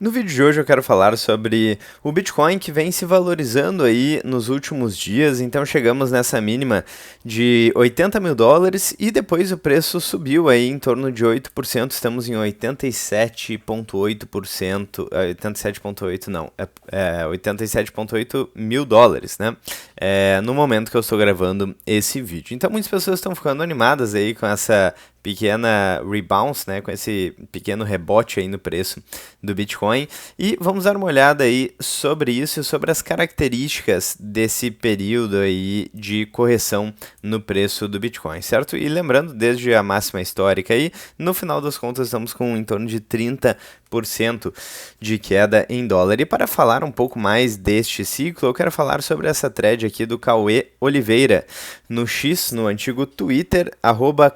No vídeo de hoje eu quero falar sobre o Bitcoin que vem se valorizando aí nos últimos dias, então chegamos nessa mínima de 80 mil dólares e depois o preço subiu aí em torno de 8%, estamos em 87,8%, 87,8 não, 87,8 mil dólares, né? No momento que eu estou gravando esse vídeo. Então muitas pessoas estão ficando animadas aí com essa pequena rebounce, né, com esse pequeno rebote aí no preço do Bitcoin, e vamos dar uma olhada aí sobre isso e sobre as características desse período aí de correção no preço do Bitcoin, certo? E lembrando, desde a máxima histórica aí, no final das contas estamos com em torno de 30% de queda em dólar. E para falar um pouco mais deste ciclo, eu quero falar sobre essa thread aqui do Cauê Oliveira, no X, no antigo Twitter,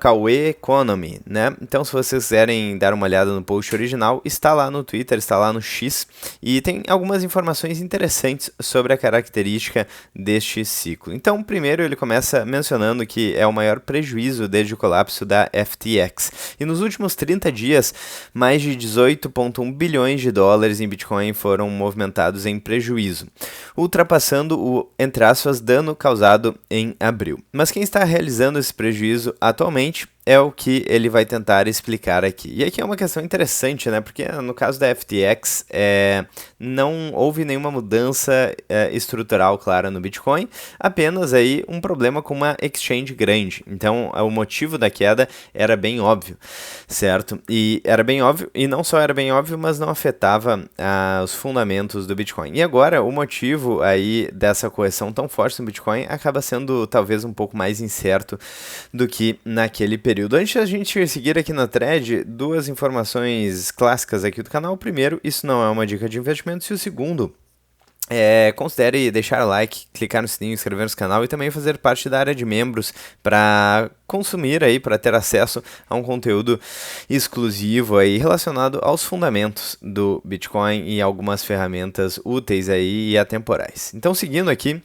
@CauêEconomy, né? Então, se vocês quiserem dar uma olhada no post original, está lá no Twitter, está lá no X, e tem algumas informações interessantes sobre a característica deste ciclo. Então, primeiro ele começa mencionando que é o maior prejuízo desde o colapso da FTX. E nos últimos 30 dias, mais de 18,1 bilhões de dólares em Bitcoin foram movimentados em prejuízo, ultrapassando o, entre aspas, dano causado em abril. Mas quem está realizando esse prejuízo atualmente é o que ele vai tentar explicar aqui. E aqui é uma questão interessante, né? Porque no caso da FTX, não houve nenhuma mudança estrutural clara no Bitcoin, apenas aí um problema com uma exchange grande. Então, o motivo da queda era bem óbvio, certo? E era bem óbvio, e não só era bem óbvio, mas não afetava os fundamentos do Bitcoin. E agora, o motivo aí dessa correção tão forte no Bitcoin acaba sendo talvez um pouco mais incerto do que naquele período. Antes da gente seguir aqui na thread, duas informações clássicas aqui do canal. O primeiro, isso não é uma dica de investimentos, e o segundo, considere deixar o like, clicar no sininho, inscrever no canal e também fazer parte da área de membros para consumir aí, para ter acesso a um conteúdo exclusivo aí relacionado aos fundamentos do Bitcoin e algumas ferramentas úteis aí e atemporais. Então, seguindo aqui,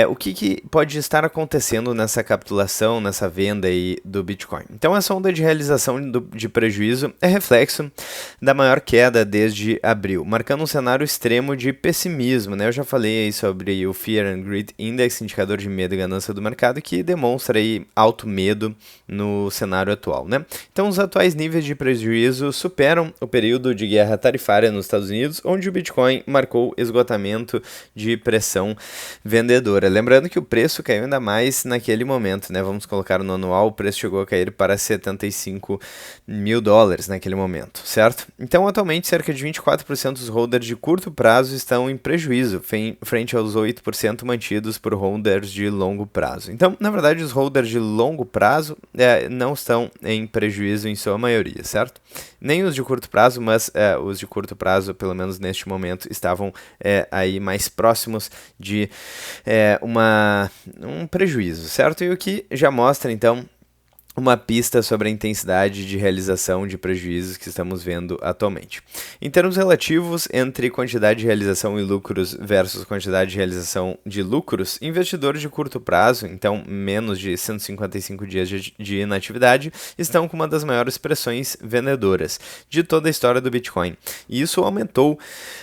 o que pode estar acontecendo nessa capitulação, nessa venda aí do Bitcoin? Então, essa onda de realização de prejuízo é reflexo da maior queda desde abril, marcando um cenário extremo de pessimismo, né? Eu já falei aí sobre o Fear and Greed Index, indicador de medo e ganância do mercado, que demonstra aí alto medo no cenário atual, né? Então, os atuais níveis de prejuízo superam o período de guerra tarifária nos Estados Unidos, onde o Bitcoin marcou esgotamento de pressão vendedora. Lembrando que o preço caiu ainda mais naquele momento, né? Vamos colocar no anual, o preço chegou a cair para 75 mil dólares naquele momento, certo? Então, atualmente, cerca de 24% dos holders de curto prazo estão em prejuízo, frente aos 8% mantidos por holders de longo prazo. Então, na verdade, os holders de longo prazo não estão em prejuízo em sua maioria, certo? Nem os de curto prazo, mas os de curto prazo, pelo menos neste momento, estavam aí mais próximos de um prejuízo, certo? E o que já mostra, então, uma pista sobre a intensidade de realização de prejuízos que estamos vendo atualmente. Em termos relativos entre quantidade de realização e lucros versus quantidade de realização de lucros, investidores de curto prazo, então menos de 155 dias de inatividade, estão com uma das maiores pressões vendedoras de toda a história do Bitcoin. E isso aumentou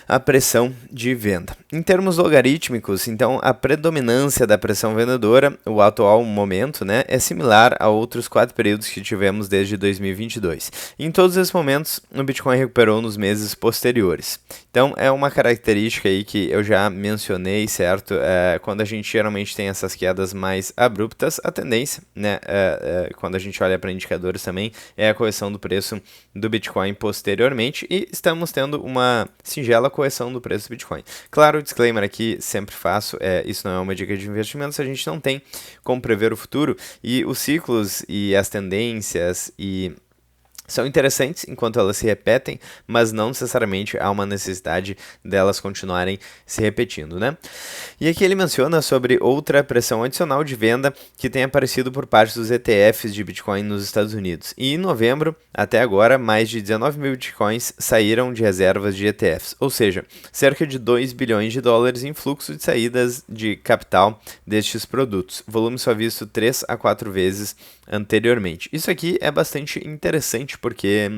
a pressão de venda. Em termos logarítmicos, então a predominância da pressão vendedora, o atual momento, né, é similar a outros 4 períodos que tivemos desde 2022. Em todos esses momentos, o Bitcoin recuperou nos meses posteriores. Então, é uma característica aí que eu já mencionei, certo? Quando a gente geralmente tem essas quedas mais abruptas, a tendência, né, quando a gente olha para indicadores também, é a correção do preço do Bitcoin posteriormente, e estamos tendo uma singela correção do preço do Bitcoin. Claro, o disclaimer aqui sempre faço, isso não é uma dica de investimentos, a gente não tem como prever o futuro, e os ciclos e as tendências são interessantes enquanto elas se repetem, mas não necessariamente há uma necessidade delas continuarem se repetindo, né? E aqui ele menciona sobre outra pressão adicional de venda que tem aparecido por parte dos ETFs de Bitcoin nos Estados Unidos. E em novembro, até agora, mais de 19 mil Bitcoins saíram de reservas de ETFs, ou seja, cerca de 2 bilhões de dólares em fluxo de saídas de capital destes produtos, volume só visto 3 a 4 vezes anteriormente. Isso aqui é bastante interessante porque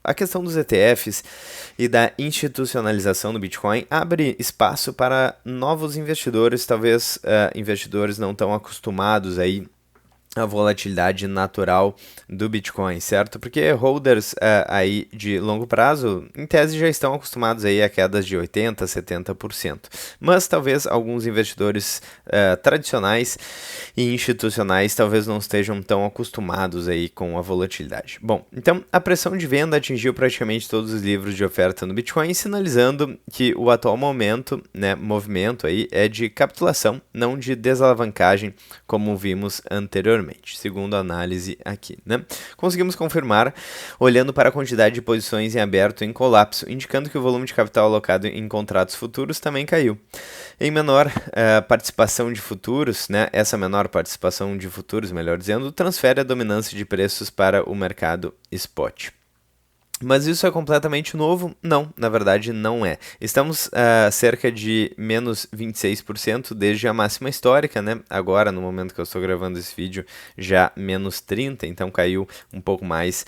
a questão dos ETFs e da institucionalização do Bitcoin abre espaço para novos investidores, talvez investidores não tão acostumados aí a volatilidade natural do Bitcoin, certo? Porque holders aí de longo prazo, em tese, já estão acostumados aí a quedas de 80%, 70%. Mas talvez alguns investidores tradicionais e institucionais talvez não estejam tão acostumados aí com a volatilidade. Bom, então a pressão de venda atingiu praticamente todos os livros de oferta no Bitcoin, sinalizando que o atual movimento aí é de capitulação, não de desalavancagem, como vimos anteriormente. Segundo a análise aqui, né? Conseguimos confirmar olhando para a quantidade de posições em aberto em colapso, indicando que o volume de capital alocado em contratos futuros também caiu. Em menor participação de futuros, né? Essa menor participação de futuros, melhor dizendo, transfere a dominância de preços para o mercado spot. Mas isso é completamente novo? Não, na verdade não é. Estamos cerca de menos 26% desde a máxima histórica, né? Agora, no momento que eu estou gravando esse vídeo, já menos 30%, então caiu um pouco mais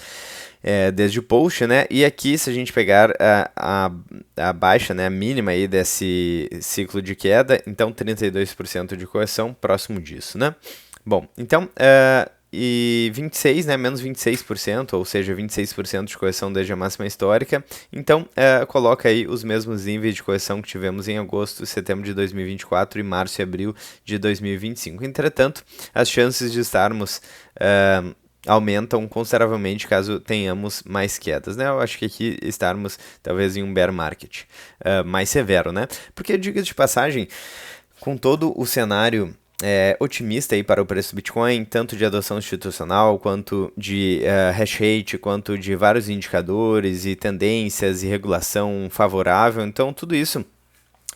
desde o post, né? E aqui, se a gente pegar a baixa, né, a mínima aí desse ciclo de queda, então 32% de correção próximo disso, né? Bom, então... E 26, né, menos 26%, ou seja, 26% de correção desde a máxima histórica. Então, coloca aí os mesmos níveis de correção que tivemos em agosto, setembro de 2024 e março e abril de 2025. Entretanto, as chances de estarmos aumentam consideravelmente caso tenhamos mais quedas, né? Eu acho que aqui estarmos talvez em um bear market mais severo, né? Porque, diga de passagem, com todo o cenário otimista aí para o preço do Bitcoin, tanto de adoção institucional, quanto de hash rate, quanto de vários indicadores e tendências e regulação favorável. Então, tudo isso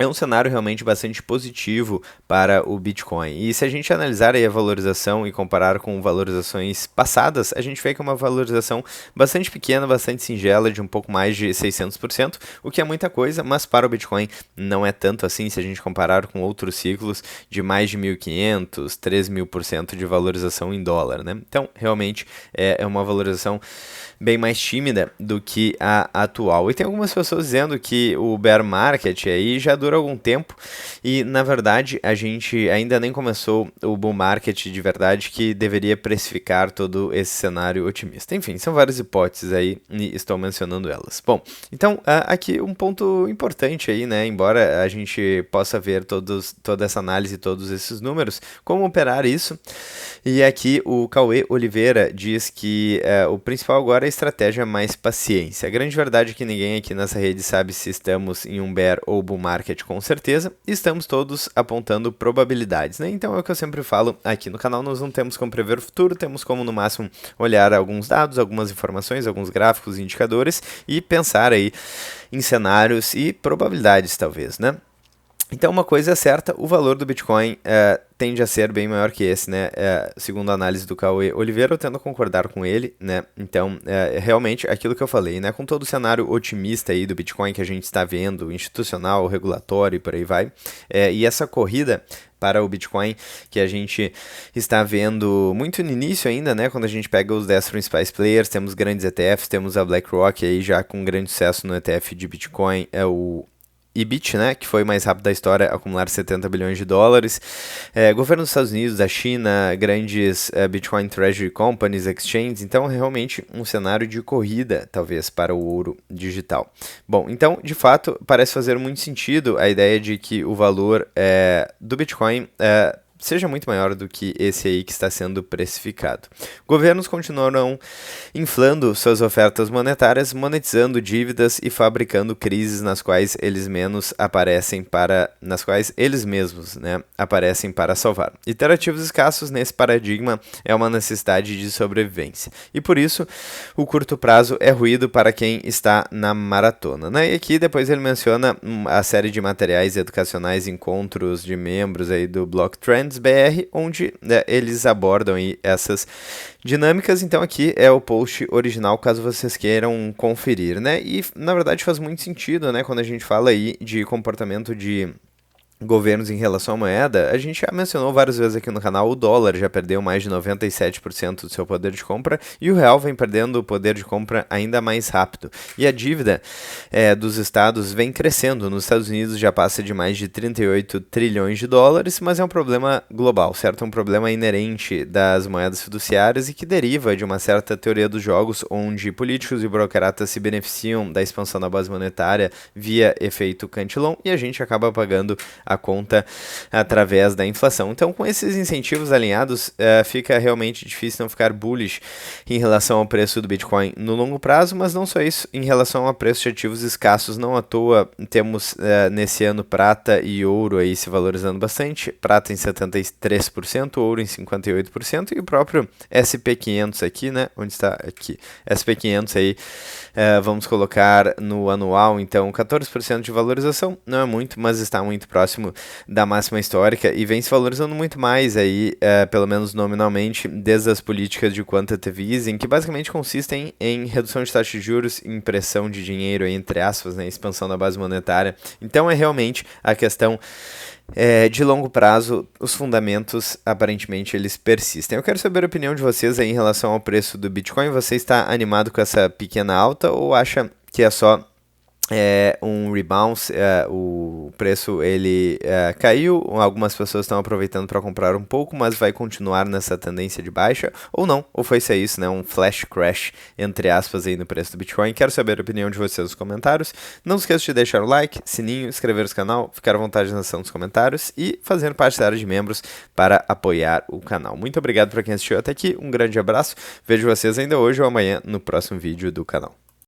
é um cenário realmente bastante positivo para o Bitcoin. E se a gente analisar aí a valorização e comparar com valorizações passadas, a gente vê que é uma valorização bastante pequena, bastante singela, de um pouco mais de 600%, o que é muita coisa, mas para o Bitcoin não é tanto assim se a gente comparar com outros ciclos de mais de 1.500%, 3.000% de valorização em dólar, né? Então, realmente é uma valorização bem mais tímida do que a atual. E tem algumas pessoas dizendo que o bear market aí já dura algum tempo e, na verdade, a gente ainda nem começou o bull market de verdade que deveria precificar todo esse cenário otimista. Enfim, são várias hipóteses aí e estou mencionando elas. Bom, então, aqui um ponto importante aí, né, embora a gente possa ver toda essa análise, todos esses números, como operar isso. E aqui o Cauê Oliveira diz que o principal agora é a estratégia mais paciência. A grande verdade é que ninguém aqui nessa rede sabe se estamos em um bear ou bull market com certeza, e estamos todos apontando probabilidades, né? Então é o que eu sempre falo aqui no canal, nós não temos como prever o futuro, temos como no máximo olhar alguns dados, algumas informações, alguns gráficos e indicadores e pensar aí em cenários e probabilidades talvez, né? Então, uma coisa é certa, o valor do Bitcoin tende a ser bem maior que esse, né? Segundo a análise do Cauê Oliveira, eu tendo a concordar com ele, né? Então, realmente, aquilo que eu falei, né? Com todo o cenário otimista aí do Bitcoin que a gente está vendo, institucional, regulatório e por aí vai, e essa corrida para o Bitcoin que a gente está vendo muito no início ainda, né? Quando a gente pega os 10 principais players, temos grandes ETFs, temos a BlackRock aí já com grande sucesso no ETF de Bitcoin, o IBIT, né, que foi mais rápido da história, acumular 70 bilhões de dólares. Governo dos Estados Unidos, da China, grandes Bitcoin Treasury Companies, exchanges, então realmente um cenário de corrida, talvez, para o ouro digital. Bom, então, de fato, parece fazer muito sentido a ideia de que o valor do Bitcoin seja muito maior do que esse aí que está sendo precificado. Governos continuarão inflando suas ofertas monetárias, monetizando dívidas e fabricando crises nas quais eles mesmos, né, aparecem para salvar. E ter ativos escassos nesse paradigma é uma necessidade de sobrevivência. E por isso, o curto prazo é ruído para quem está na maratona, né? E aqui depois ele menciona a série de materiais educacionais, encontros de membros aí do Block Trends BR, onde eles abordam aí essas dinâmicas. Então aqui é o post original, caso vocês queiram conferir, né? E na verdade faz muito sentido, né, quando a gente fala aí de comportamento de governos em relação à moeda, a gente já mencionou várias vezes aqui no canal, o dólar já perdeu mais de 97% do seu poder de compra e o real vem perdendo o poder de compra ainda mais rápido. E a dívida dos estados vem crescendo. Nos Estados Unidos já passa de mais de 38 trilhões de dólares, mas é um problema global, certo? É um problema inerente das moedas fiduciárias e que deriva de uma certa teoria dos jogos, onde políticos e burocratas se beneficiam da expansão da base monetária via efeito Cantillon e a gente acaba pagando a conta através da inflação. Então, com esses incentivos alinhados, fica realmente difícil não ficar bullish em relação ao preço do Bitcoin no longo prazo, mas não só isso, em relação ao preço de ativos escassos, não à toa temos nesse ano prata e ouro aí se valorizando bastante, prata em 73%, ouro em 58% e o próprio SP500 aqui, né, onde está aqui, SP500 aí, vamos colocar no anual, então 14% de valorização, não é muito, mas está muito próximo da máxima histórica e vem se valorizando muito mais aí, pelo menos nominalmente, desde as políticas de quantitative easing, que basicamente consistem em redução de taxa de juros, impressão de dinheiro, entre aspas, né, expansão da base monetária. Então é realmente a questão de longo prazo, os fundamentos, aparentemente, eles persistem. Eu quero saber a opinião de vocês aí em relação ao preço do Bitcoin. Você está animado com essa pequena alta ou acha que é só um rebound, o preço ele caiu, algumas pessoas estão aproveitando para comprar um pouco, mas vai continuar nessa tendência de baixa, ou não, ou foi isso, né, um flash crash, entre aspas, aí no preço do Bitcoin. Quero saber a opinião de vocês nos comentários, não esqueça de deixar o like, sininho, inscrever-se no canal, ficar à vontade na seção dos comentários e fazer parte da área de membros para apoiar o canal. Muito obrigado para quem assistiu até aqui, um grande abraço, vejo vocês ainda hoje ou amanhã no próximo vídeo do canal.